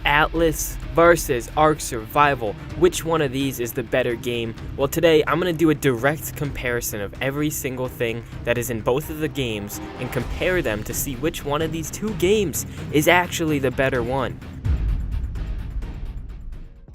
Atlas versus Ark Survival. Which one of these is the better game? Well, today I'm going to do a direct comparison of every single thing that is in both of the games and compare them to see which one of these two games is actually the better one.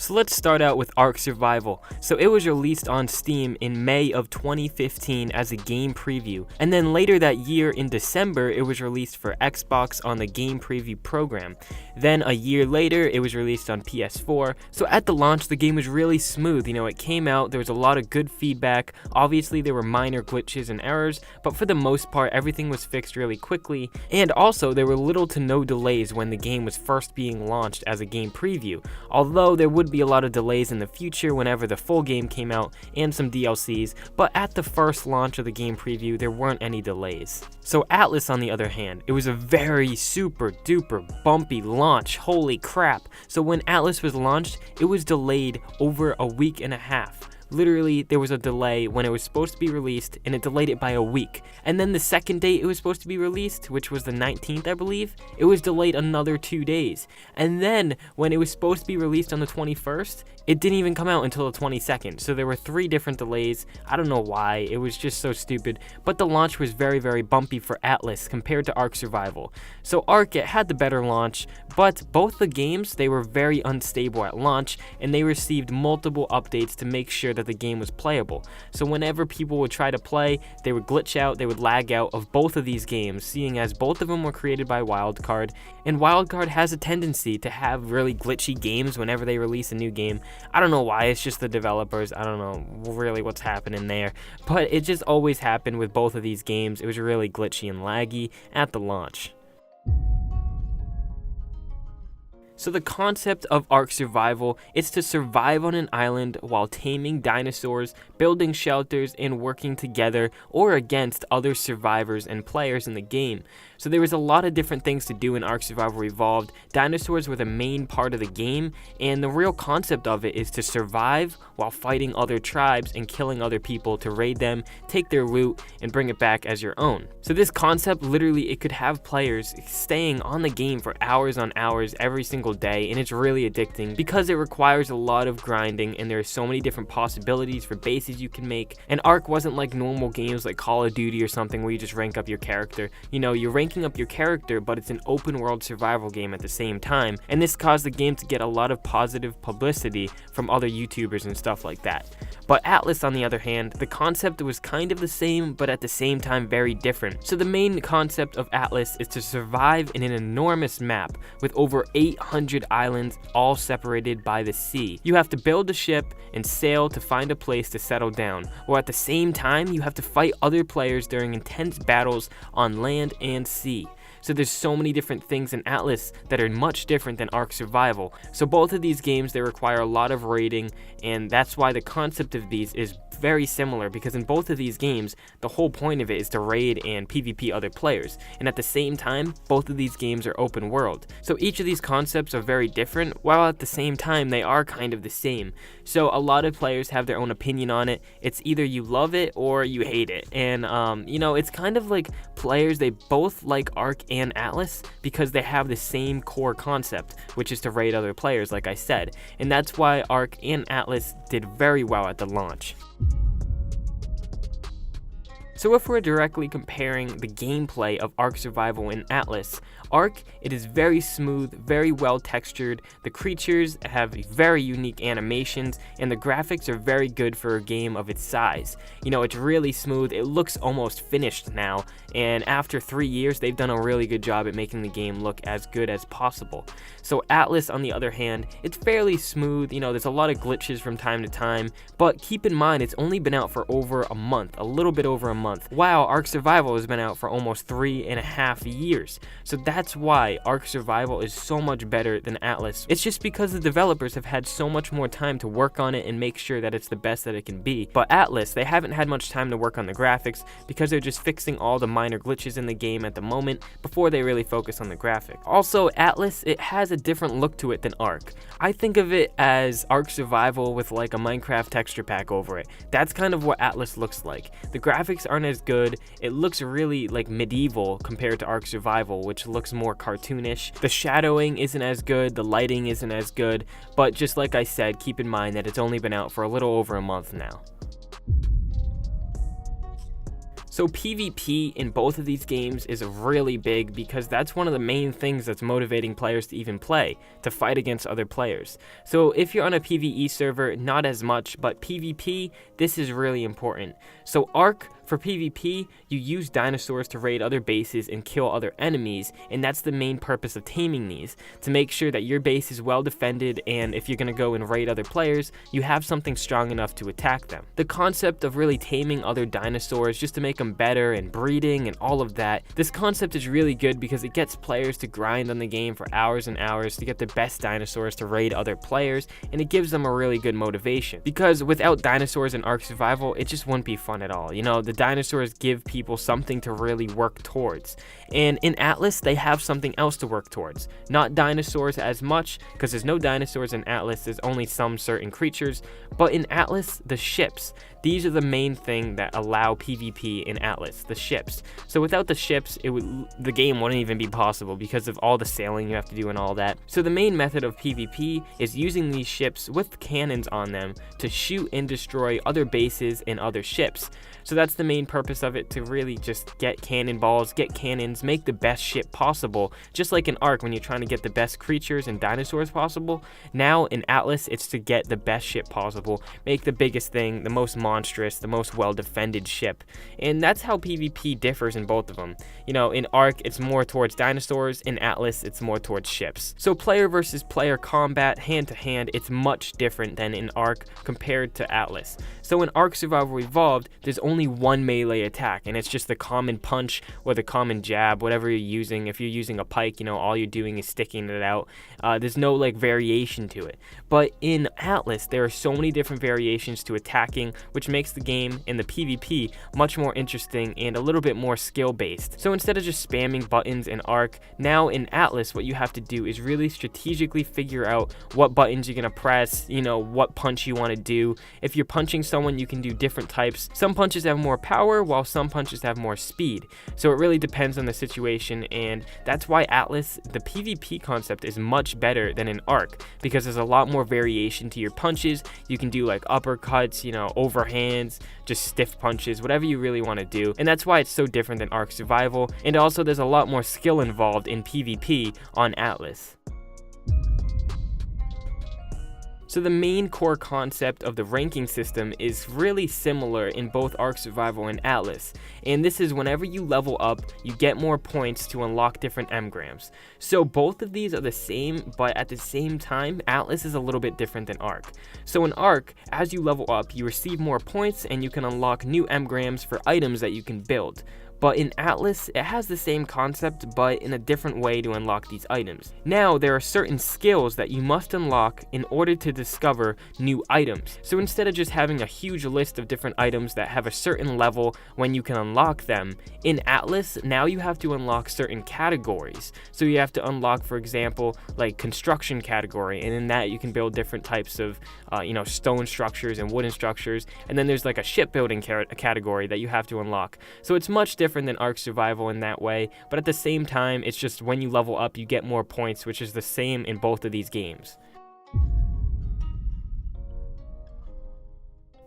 So let's start out with Ark Survival. So it was released on Steam in May of 2015 as a game preview, and then later that year in December it was released for Xbox on the game preview program. Then a year later it was released on PS4. So at the launch the game was really smooth. It came out, there was a lot of good feedback. Obviously there were minor glitches and errors, but for the most part everything was fixed really quickly, and also there were little to no delays when the game was first being launched as a game preview, although there would be a lot of delays in the future whenever the full game came out and some DLCs, but at the first launch of the game preview there weren't any delays. So Atlas, on the other hand, it was a very super duper bumpy launch, holy crap. So when Atlas was launched, it was delayed over a week and a half. Literally, there was a delay when it was supposed to be released, and it delayed it by a week. And then the second date it was supposed to be released, which was the 19th, I believe, it was delayed another 2 days. And then, when it was supposed to be released on the 21st, it didn't even come out until the 22nd. So there were 3 different delays. I don't know why, it was just so stupid. But the launch was very, very bumpy for Atlas compared to Ark Survival. So Ark, it had the better launch, but both the games, they were very unstable at launch, and they received multiple updates to make sure that the game was playable. So whenever people would try to play, they would glitch out, they would lag out of both of these games, seeing as both of them were created by Wildcard, and Wildcard has a tendency to have really glitchy games whenever they release a new game. I don't know why, it's just the developers, I don't know really what's happening there, but it just always happened with both of these games. It was really glitchy and laggy at the launch. So the concept of Ark Survival is to survive on an island while taming dinosaurs, building shelters, and working together or against other survivors and players in the game. So there was a lot of different things to do in Ark Survival Evolved. Dinosaurs were the main part of the game, and the real concept of it is to survive while fighting other tribes and killing other people to raid them, take their loot, and bring it back as your own. So this concept, literally, it could have players staying on the game for hours on hours every single day, and it's really addicting because it requires a lot of grinding, and there are so many different possibilities for bases you can make. And Ark wasn't like normal games like Call of Duty or something where you just rank up your character. You're ranking up your character, but it's an open world survival game at the same time, and this caused the game to get a lot of positive publicity from other YouTubers and stuff like that. But Atlas, on the other hand, the concept was kind of the same, but at the same time very different. So the main concept of Atlas is to survive in an enormous map with over 800 islands, all separated by the sea. You have to build a ship and sail to find a place to settle down, while at the same time you have to fight other players during intense battles on land and sea. So there's so many different things in Atlas that are much different than Ark Survival. So both of these games, they require a lot of raiding, and that's why the concept of these is very similar, because in both of these games the whole point of it is to raid and PvP other players, and at the same time both of these games are open world. So each of these concepts are very different, while at the same time they are kind of the same. So a lot of players have their own opinion on it. It's either you love it or you hate it, and it's kind of like players, they both like Ark and Atlas because they have the same core concept, which is to raid other players, like I said, and that's why Ark and Atlas did very well at the launch. So if we're directly comparing the gameplay of Ark Survival and Atlas, Ark, it is very smooth, very well textured, the creatures have very unique animations, and the graphics are very good for a game of its size. It's really smooth, it looks almost finished now, and after 3 years they've done a really good job at making the game look as good as possible. So Atlas, on the other hand, it's fairly smooth, there's a lot of glitches from time to time, but keep in mind it's only been out for over a month, a little bit over a month, while Ark Survival has been out for almost 3.5 years. So that's why Ark Survival is so much better than Atlas. It's just because the developers have had so much more time to work on it and make sure that it's the best that it can be. But Atlas, they haven't had much time to work on the graphics because they're just fixing all the minor glitches in the game at the moment before they really focus on the graphics. Also, Atlas, it has a different look to it than Ark. I think of it as Ark Survival with like a Minecraft texture pack over it. That's kind of what Atlas looks like. The graphics aren't aren't as good. It looks really like medieval compared to Ark Survival, which looks more cartoonish. The shadowing isn't as good, the lighting isn't as good, but just like I said, keep in mind that it's only been out for a little over a month now. So PvP in both of these games is really big because that's one of the main things that's motivating players to even play, to fight against other players. So if you're on a PvE server, not as much, but PvP, this is really important. So Ark, for PvP, you use dinosaurs to raid other bases and kill other enemies, and that's the main purpose of taming these, to make sure that your base is well defended, and if you're going to go and raid other players, you have something strong enough to attack them. The concept of really taming other dinosaurs just to make them better and breeding and all of that, this concept is really good because it gets players to grind on the game for hours and hours to get the best dinosaurs to raid other players, and it gives them a really good motivation. Because without dinosaurs in Ark Survival, it just wouldn't be fun at all. You know, the dinosaurs give people something to really work towards. And in Atlas, they have something else to work towards. Not dinosaurs as much, because there's no dinosaurs in Atlas, there's only some certain creatures, but in Atlas, the ships. These are the main thing that allow PvP in Atlas, the ships. So without the ships, the game wouldn't even be possible because of all the sailing you have to do and all that. So the main method of PvP is using these ships with cannons on them to shoot and destroy other bases and other ships. So that's the main purpose of it, to really just get cannonballs, get cannons, make the best ship possible. Just like in Ark when you're trying to get the best creatures and dinosaurs possible, now in Atlas it's to get the best ship possible, make the biggest thing, the most monstrous, the most well-defended ship. And that's how PvP differs in both of them. You know, in Ark it's more towards dinosaurs, in Atlas it's more towards ships. So player versus player combat, hand to hand, it's much different than in Ark compared to Atlas. So in Ark Survival Evolved, there's only one melee attack, and it's just the common punch or the common jab, whatever you're using. If you're using a pike, you know, all you're doing is sticking it out. There's no like variation to it. But in Atlas, there are so many different variations to attacking, which makes the game in the PvP much more interesting and a little bit more skill based. So instead of just spamming buttons in Ark, now in Atlas what you have to do is really strategically figure out what buttons you're gonna press, you know, what punch you want to do. If you're punching someone, you can do different types. Some punches have more power while some punches have more speed. So it really depends on the situation, and that's why Atlas, the PvP concept, is much better than in Ark, because there's a lot more variation to your punches. You can do like uppercuts, you know, overhands, just stiff punches, whatever you really want to do. And that's why it's so different than Ark Survival. And also there's a lot more skill involved in PvP on Atlas. So the main core concept of the ranking system is really similar in both Ark Survival and Atlas, and this is whenever you level up, you get more points to unlock different engrams. So both of these are the same, but at the same time, Atlas is a little bit different than Ark. So in Ark, as you level up, you receive more points and you can unlock new engrams for items that you can build. But in Atlas, it has the same concept, but in a different way to unlock these items. Now, there are certain skills that you must unlock in order to discover new items. So instead of just having a huge list of different items that have a certain level when you can unlock them, in Atlas, now you have to unlock certain categories. So you have to unlock, for example, like construction category, and in that you can build different types of, stone structures and wooden structures. And then there's like a shipbuilding category that you have to unlock. So it's much different than Ark Survival in that way, but at the same time, it's just when you level up, you get more points, which is the same in both of these games.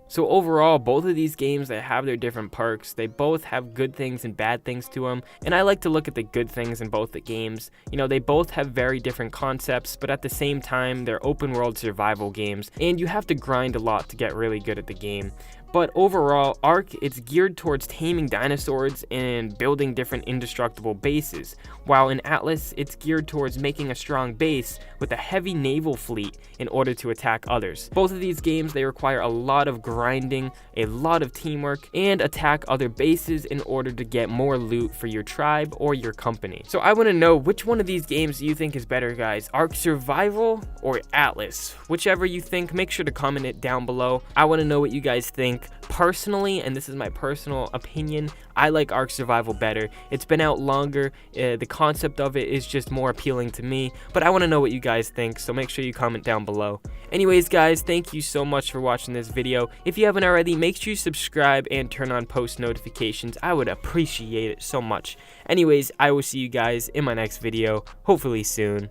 So overall, both of these games, they have their different perks. They both have good things and bad things to them, and I like to look at the good things in both the games. You know, they both have very different concepts, but at the same time, they're open world survival games, and you have to grind a lot to get really good at the game. But overall, Ark, it's geared towards taming dinosaurs and building different indestructible bases, while in Atlas, it's geared towards making a strong base with a heavy naval fleet in order to attack others. Both of these games, they require a lot of grinding, a lot of teamwork, and attack other bases in order to get more loot for your tribe or your company. So I want to know, which one of these games do you think is better, guys? Ark Survival or Atlas? Whichever you think, make sure to comment it down below. I want to know what you guys think. think personally, and this is my personal opinion, I like Ark Survival better. It's been out longer, the concept of it is just more appealing to me, but I want to know what you guys think, so make sure you comment down below. Anyways guys, thank you so much for watching this video. If you haven't already, make sure you subscribe and turn on post notifications. I would appreciate it so much. Anyways, I will see you guys in my next video, hopefully soon.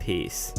Peace.